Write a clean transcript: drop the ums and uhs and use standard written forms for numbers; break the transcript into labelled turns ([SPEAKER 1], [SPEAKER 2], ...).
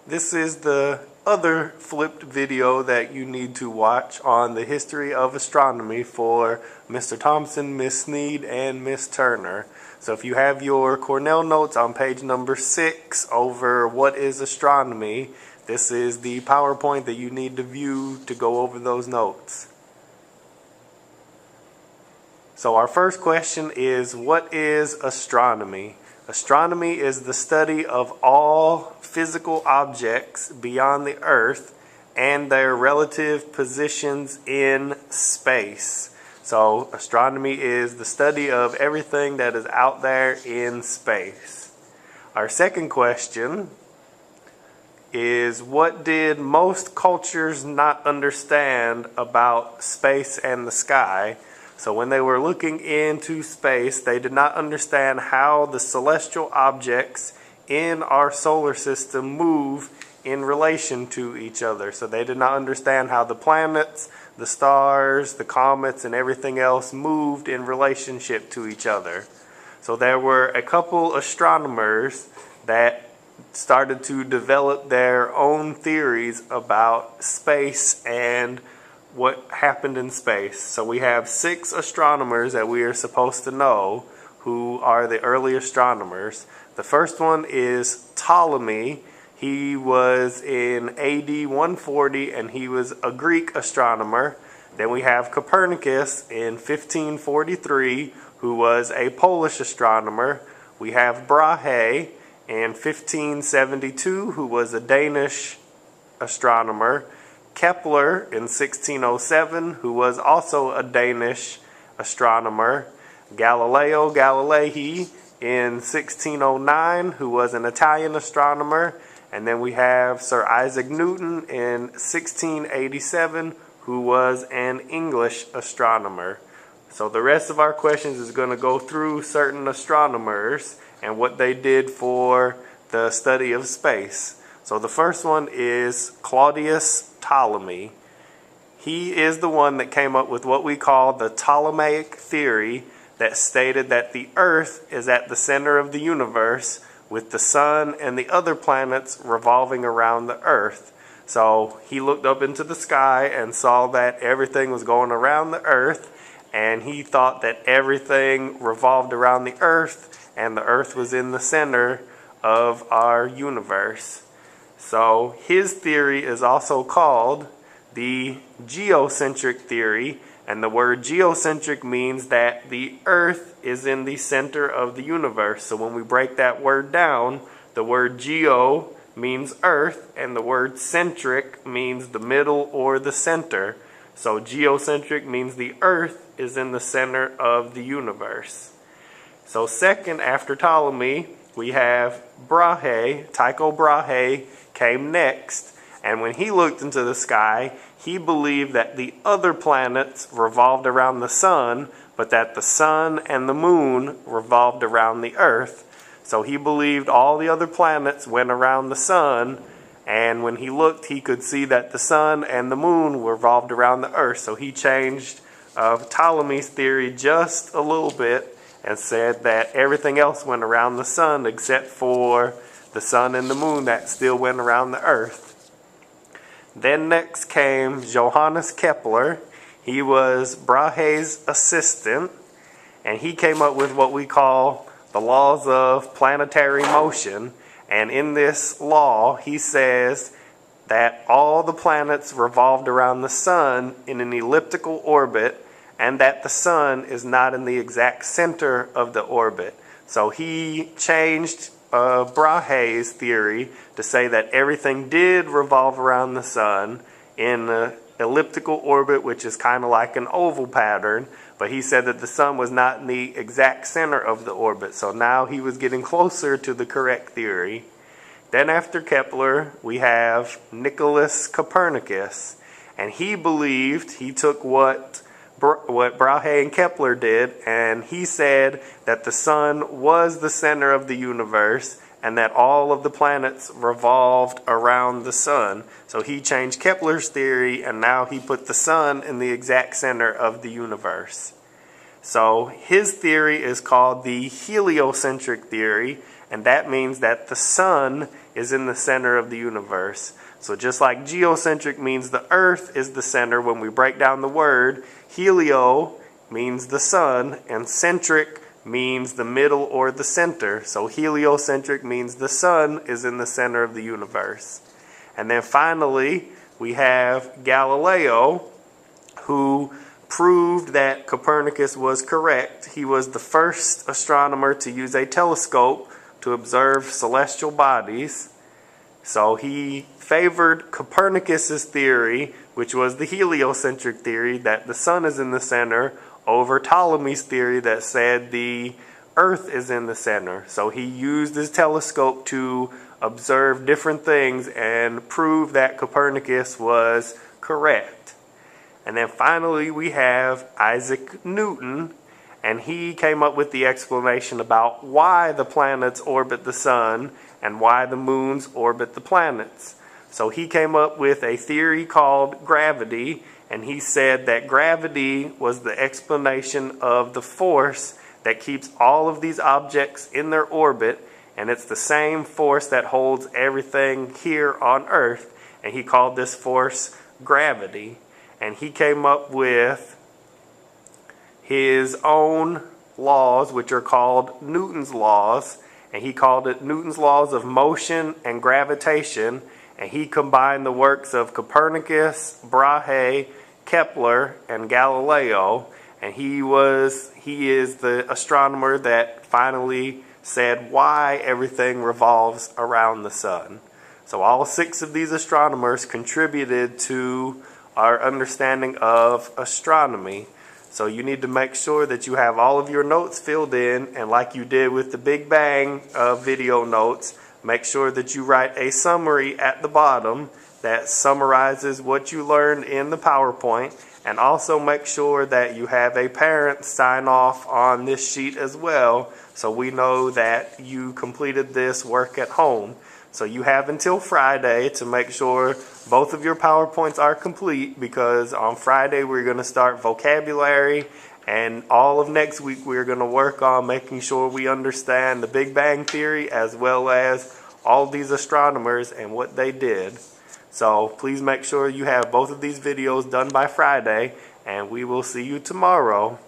[SPEAKER 1] This is the other flipped video that you need to watch on the history of astronomy for Mr. Thompson, Miss Sneed, and Miss Turner. So if you have your Cornell notes on page number 6 over what is astronomy, this is the PowerPoint that you need to view to go over those notes. So our first question is, what is astronomy? Astronomy is the study of all physical objects beyond the Earth and their relative positions in space. So astronomy is the study of everything that is out there in space. Our second question is, what did most cultures not understand about space and the sky? So when they were looking into space, they did not understand how the celestial objects in our solar system move in relation to each other. So they did not understand how the planets, the stars, the comets, and everything else moved in relationship to each other. So there were a couple astronomers that started to develop their own theories about space and what happened in space. So we have 6 astronomers that we are supposed to know who are the early astronomers. The first one is Ptolemy. He was in AD 140 and he was a Greek astronomer. Then we have Copernicus in 1543, who was a Polish astronomer. We have Brahe in 1572, who was a Danish astronomer. Kepler in 1607, who was also a Danish astronomer. Galileo Galilei in 1609, who was an Italian astronomer. And then we have Sir Isaac Newton in 1687, who was an English astronomer. So the rest of our questions is going to go through certain astronomers and what they did for the study of space. So the first one is Claudius Ptolemy. He is the one that came up with what we call the Ptolemaic theory, that stated that the Earth is at the center of the universe, with the sun and the other planets revolving around the Earth. So he looked up into the sky and saw that everything was going around the Earth, and he thought that everything revolved around the Earth, and the Earth was in the center of our universe. So his theory is also called the geocentric theory, and the word geocentric means that the Earth is in the center of the universe. So when we break that word down, the word geo means earth, and the word centric means the middle or the center. So geocentric means the Earth is in the center of the universe. So second after Ptolemy, we have Brahe. Tycho Brahe came next, and when he looked into the sky, he believed that the other planets revolved around the sun, but that the sun and the moon revolved around the Earth. So he believed all the other planets went around the sun, and when he looked, he could see that the sun and the moon revolved around the Earth. So he changed Ptolemy's theory just a little bit and said that everything else went around the sun except for the sun and the moon that still went around the Earth. Then next came Johannes Kepler. He was Brahe's assistant, and he came up with what we call the laws of planetary motion. And in this law, he says that all the planets revolved around the sun in an elliptical orbit, and that the sun is not in the exact center of the orbit. So he changed Brahe's theory to say that everything did revolve around the sun in an elliptical orbit, which is kind of like an oval pattern, but he said that the sun was not in the exact center of the orbit. So now he was getting closer to the correct theory. Then after Kepler, we have Nicholas Copernicus, and he believed, he took what Brahe and Kepler did, and he said that the sun was the center of the universe and that all of the planets revolved around the sun. So he changed Kepler's theory, and now he put the sun in the exact center of the universe. So his theory is called the heliocentric theory, and that means that the sun is in the center of the universe. So just like geocentric means the earth is the center, when we break down the word, helio means the sun, and centric means the middle or the center. So heliocentric means the sun is in the center of the universe. And then finally, we have Galileo, who proved that Copernicus was correct. He was the first astronomer to use a telescope to observe celestial bodies. So he favored Copernicus's theory, which was the heliocentric theory, that the sun is in the center, over Ptolemy's theory that said the earth is in the center. So he used his telescope to observe different things and prove that Copernicus was correct. And then finally we have Isaac Newton, and he came up with the explanation about why the planets orbit the sun and why the moons orbit the planets. So he came up with a theory called gravity, and he said that gravity was the explanation of the force that keeps all of these objects in their orbit, and it's the same force that holds everything here on Earth, and he called this force gravity. And he came up with his own laws, which are called Newton's laws, and he called it Newton's laws of motion and gravitation, and he combined the works of Copernicus, Brahe, Kepler, and Galileo, and he is the astronomer that finally said why everything revolves around the sun. So all 6 of these astronomers contributed to our understanding of astronomy. So you need to make sure that you have all of your notes filled in, and like you did with the Big Bang video notes, make sure that you write a summary at the bottom that summarizes what you learned in the PowerPoint, and also make sure that you have a parent sign off on this sheet as well, so we know that you completed this work at home. So you have until Friday to make sure both of your PowerPoints are complete, because on Friday we're going to start vocabulary, and all of next week we're going to work on making sure we understand the Big Bang Theory as well as all these astronomers and what they did. So please make sure you have both of these videos done by Friday, and we will see you tomorrow.